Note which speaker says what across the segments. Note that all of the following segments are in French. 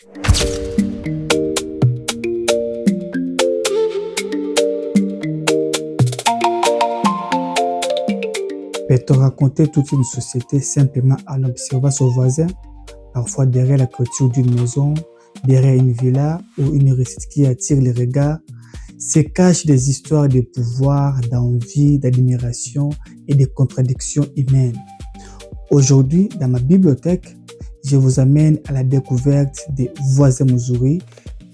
Speaker 1: Peut-on raconter toute une société simplement en observant son voisin, parfois derrière la clôture d'une maison, derrière une villa ou une réussite qui attire les regards, se cachent des histoires de pouvoir, d'envie, d'admiration et de contradictions humaines. Aujourd'hui, dans ma bibliothèque, je vous amène à la découverte de Voisin Muzuri,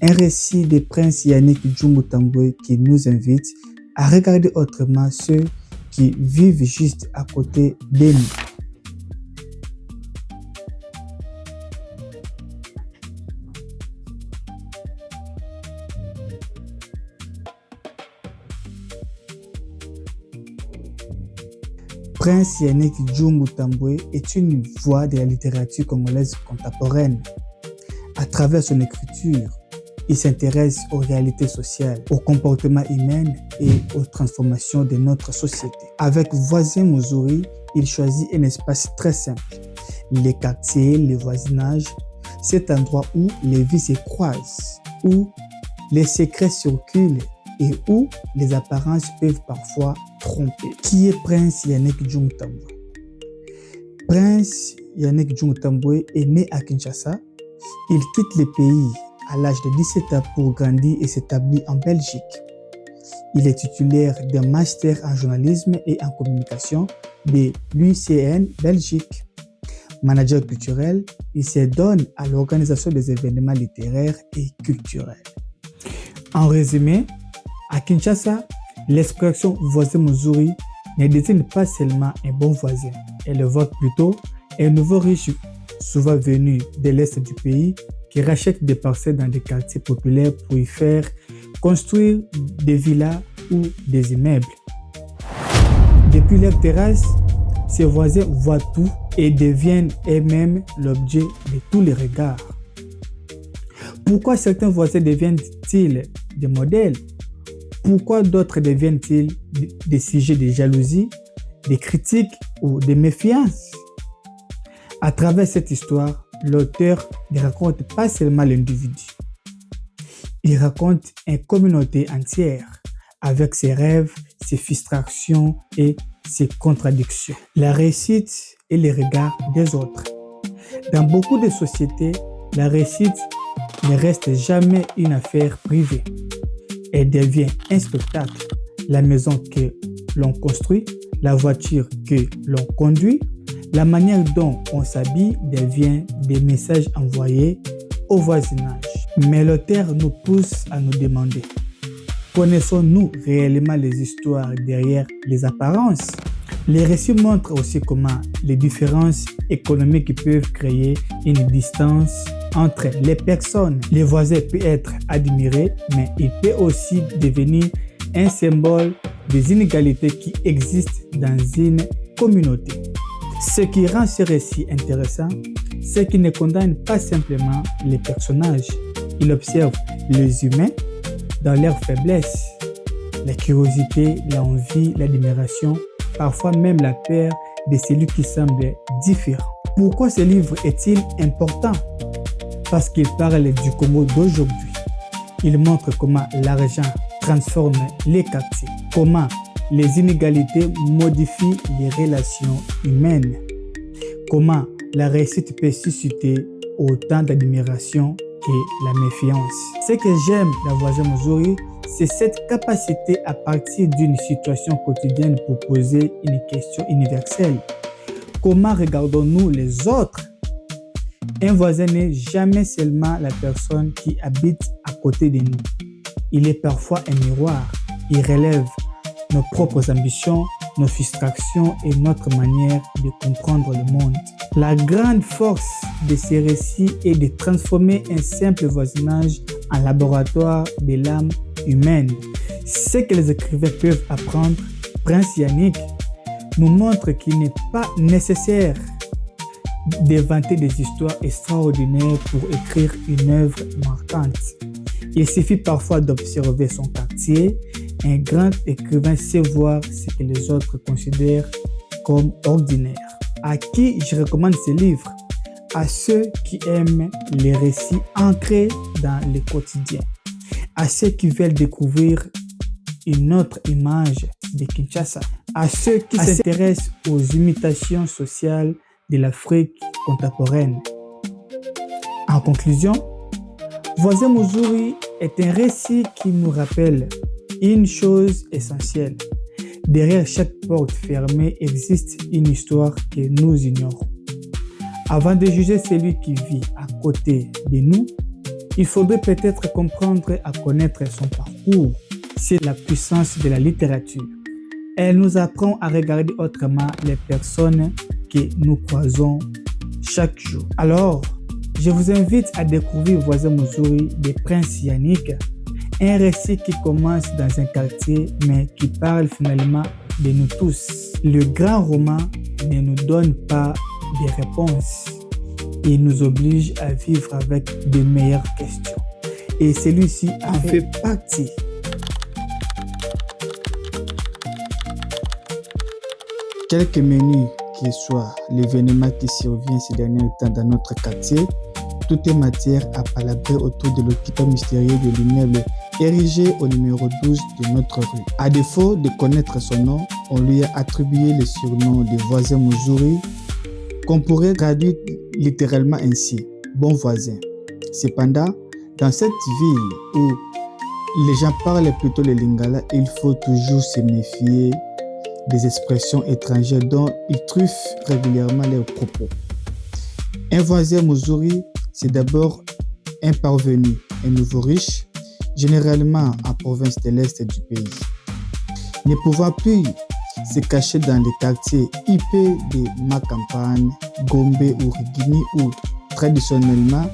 Speaker 1: un récit de Prince Yannick Djumbo Tambwe qui nous invite à regarder autrement ceux qui vivent juste à côté de nous. Prince Yannick Djumbo Tambwe est une voix de la littérature congolaise contemporaine. À travers son écriture, il s'intéresse aux réalités sociales, au comportement humain et aux transformations de notre société. Avec Voisin Muzuri, il choisit un espace très simple. Les quartiers, les voisinages, cet endroit où les vies se croisent, où les secrets circulent et où les apparences peuvent parfois tromper. Qui est Prince Yannick Djumbo Tambwe? Prince Yannick Djumbo Tambwe est né à Kinshasa. Il quitte le pays à l'âge de 17 ans pour grandir et s'établir en Belgique. Il est titulaire d'un master en journalisme et en communication de l'UCN Belgique. Manager culturel, il se donne à l'organisation des événements littéraires et culturels. En résumé, à Kinshasa, l'expression Voisin Muzuri ne désigne pas seulement un bon voisin, elle évoque plutôt un nouveau riche souvent venu de l'est du pays qui rachète des parcelles dans des quartiers populaires pour y faire construire des villas ou des immeubles. Depuis leur terrasse, ces voisins voient tout et deviennent eux-mêmes l'objet de tous les regards. Pourquoi certains voisins deviennent-ils des modèles? Pourquoi d'autres deviennent-ils des sujets de jalousie, des critiques ou de méfiance? À travers cette histoire, l'auteur ne raconte pas seulement l'individu. Il raconte une communauté entière avec ses rêves, ses frustrations et ses contradictions. La réussite et les regards des autres. Dans beaucoup de sociétés, la réussite ne reste jamais une affaire privée. Elle devient un spectacle. La maison que l'on construit, la voiture que l'on conduit, la manière dont on s'habille devient des messages envoyés au voisinage. Mais l'auteur nous pousse à nous demander, connaissons-nous réellement les histoires derrière les apparences? Les récits montrent aussi comment les différences économiques peuvent créer une distance entre les personnes. Les voisins peuvent être admirés, mais il peut aussi devenir un symbole des inégalités qui existent dans une communauté. Ce qui rend ce récit intéressant, c'est qu'il ne condamne pas simplement les personnages. Il observe les humains dans leurs faiblesses, la curiosité, l'envie, l'admiration, parfois même la peur de celui qui semble différent. Pourquoi ce livre est-il important? Parce qu'il parle du Congo d'aujourd'hui. Il montre comment l'argent transforme les quartiers, comment les inégalités modifient les relations humaines, comment la réussite peut susciter autant d'admiration que la méfiance. Ce que j'aime dans Voisin Muzuri, c'est cette capacité à partir d'une situation quotidienne pour poser une question universelle. Comment regardons-nous les autres? Un voisin n'est jamais seulement la personne qui habite à côté de nous. Il est parfois un miroir. Il relève nos propres ambitions, nos frustrations et notre manière de comprendre le monde. La grande force de ces récits est de transformer un simple voisinage en laboratoire de l'âme humaine. Ce que les écrivains peuvent apprendre, Prince Yannick nous montre qu'il n'est pas nécessaire d'inventer des histoires extraordinaires pour écrire une œuvre marquante. Il suffit parfois d'observer son quartier. Un grand écrivain sait voir ce que les autres considèrent comme ordinaire. À qui je recommande ce livre? à ceux qui aiment les récits ancrés dans le quotidien, à ceux qui veulent découvrir une autre image de Kinshasa, à ceux qui s'intéressent aux imitations sociales de l'Afrique contemporaine. En conclusion, Voisin Muzuri est un récit qui nous rappelle une chose essentielle. Derrière chaque porte fermée existe une histoire que nous ignorons. Avant de juger celui qui vit à côté de nous, il faudrait peut-être comprendre et connaître son parcours. C'est la puissance de la littérature. Elle nous apprend à regarder autrement les personnes que nous croisons chaque jour. Alors, je vous invite à découvrir Voisin Muzuri de Prince Yannick, un récit qui commence dans un quartier mais qui parle finalement de nous tous. Le grand roman ne nous donne pas de réponses. Il nous oblige à vivre avec de meilleures questions. Et celui-ci en fait partie. Quelque menus qu'il soit l'événement qui survient ces derniers temps dans notre quartier, tout est matière à palabrer autour de l'occupant mystérieux de l'immeuble érigé au numéro 12 de notre rue. À défaut de connaître son nom, on lui a attribué le surnom de Voisin Muzuri, qu'on pourrait traduire littéralement ainsi, bon voisin. Cependant, dans cette ville où les gens parlent plutôt le lingala, il faut toujours se méfier des expressions étrangères dont ils truffent régulièrement leurs propos. Un voisin Muzuri, c'est d'abord un parvenu, un nouveau riche, généralement en province de l'Est du pays. Ne pouvant plus se cacher dans les quartiers huppés de Makampane, Gombe ou Rigini où traditionnellement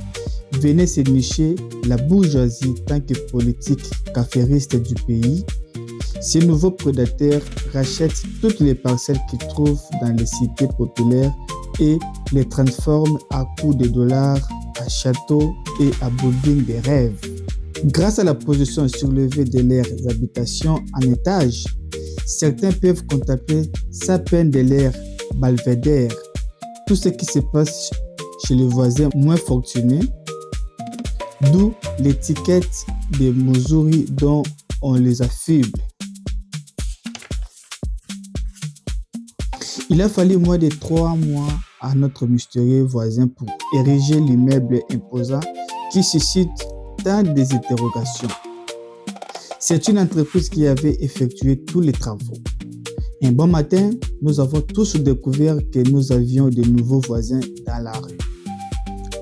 Speaker 1: venait se nicher la bourgeoisie tant que politique qu'affairiste du pays, ces nouveaux prédateurs rachètent toutes les parcelles qu'ils trouvent dans les cités populaires et les transforment à coups de dollars à châteaux et à buildings de rêve. Grâce à la position surélevée de leurs habitations en étage, certains peuvent contempler sa peine de l'air belvédère, tout ce qui se passe chez les voisins moins fortunés, d'où l'étiquette de Muzuri dont on les affuble. Il a fallu moins de 3 mois à notre mystérieux voisin pour ériger l'immeuble imposant qui suscite tant des interrogations. C'est une entreprise qui avait effectué tous les travaux. Un bon matin, nous avons tous découvert que nous avions de nouveaux voisins dans la rue.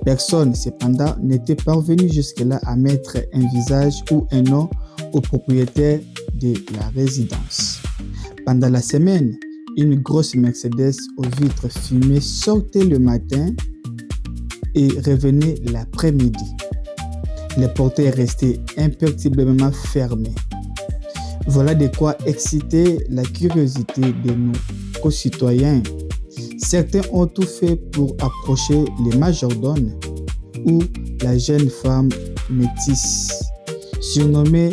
Speaker 1: Personne, cependant, n'était parvenu jusque-là à mettre un visage ou un nom au propriétaire de la résidence. Pendant la semaine, une grosse Mercedes aux vitres fumées sortait le matin et revenait l'après-midi. Les portails restaient imperturbablement fermés. Voilà de quoi exciter la curiosité de nos concitoyens. Certains ont tout fait pour approcher les majordomes ou la jeune femme métisse, surnommée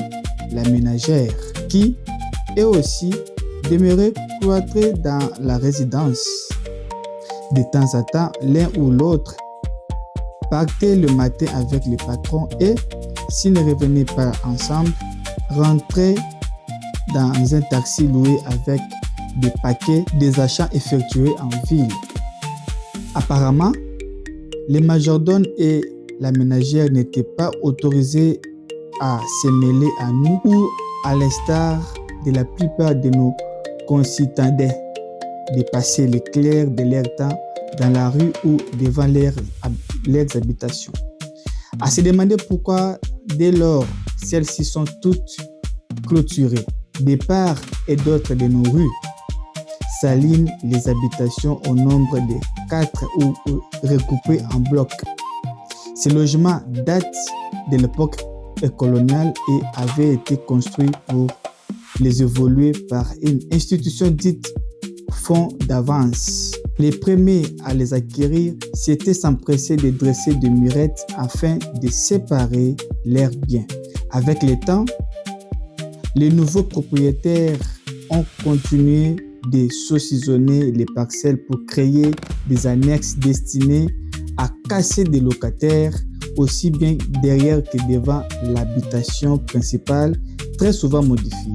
Speaker 1: la ménagère, qui est aussi demeurée cloîtrée dans la résidence. De temps à temps, l'un ou l'autre partait le matin avec le patron et, s'ils ne revenaient pas ensemble, rentrait dans un taxi loué avec des paquets des achats effectués en ville. Apparemment, les majordomes et la ménagère n'étaient pas autorisés à se mêler à nous ou, à l'instar de la plupart de nos concitoyens, de passer le clair de leur temps dans la rue ou devant leurs habitations. À se demander pourquoi, dès lors, celles-ci sont toutes clôturées. De part et d'autre de nos rues s'alignent les habitations au nombre de 4 ou recoupées en blocs. Ces logements datent de l'époque coloniale et avaient été construits pour les évoluer par une institution dite fonds d'avance. Les premiers à les acquérir s'étaient s'empresser de dresser des murettes afin de séparer leurs biens. Avec le temps, les nouveaux propriétaires ont continué de saucissonner les parcelles pour créer des annexes destinées à casser des locataires, aussi bien derrière que devant l'habitation principale, très souvent modifiée.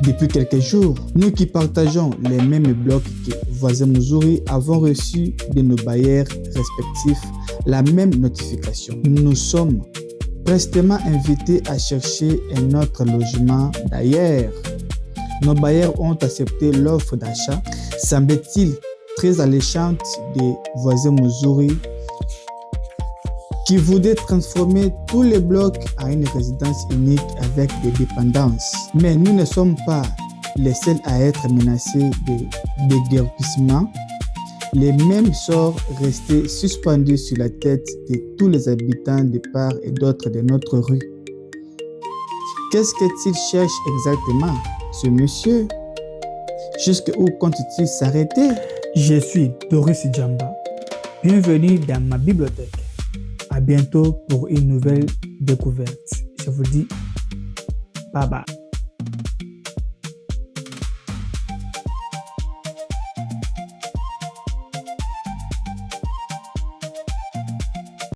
Speaker 1: Depuis quelques jours, nous qui partageons les mêmes blocs que voisins Muzuri avons reçu de nos bailleurs respectifs la même notification. Nous sommes prestement invités à chercher un autre logement d'ailleurs. Nos bailleurs ont accepté l'offre d'achat, semble-t-il très alléchante des voisins Muzuri qui voulaient transformer tous les blocs en une résidence unique avec des dépendances. Mais nous ne sommes pas les seuls à être menacés de déguerpissement. Les mêmes sorts restaient suspendus sur la tête de tous les habitants de part et d'autre de notre rue. Qu'est-ce qu'il cherche exactement, ce monsieur? Jusqu'où compte-t-il s'arrêter? Je suis Doris Djamba. Bienvenue dans ma bibliothèque. À bientôt pour une nouvelle découverte. Je vous dis bye bye.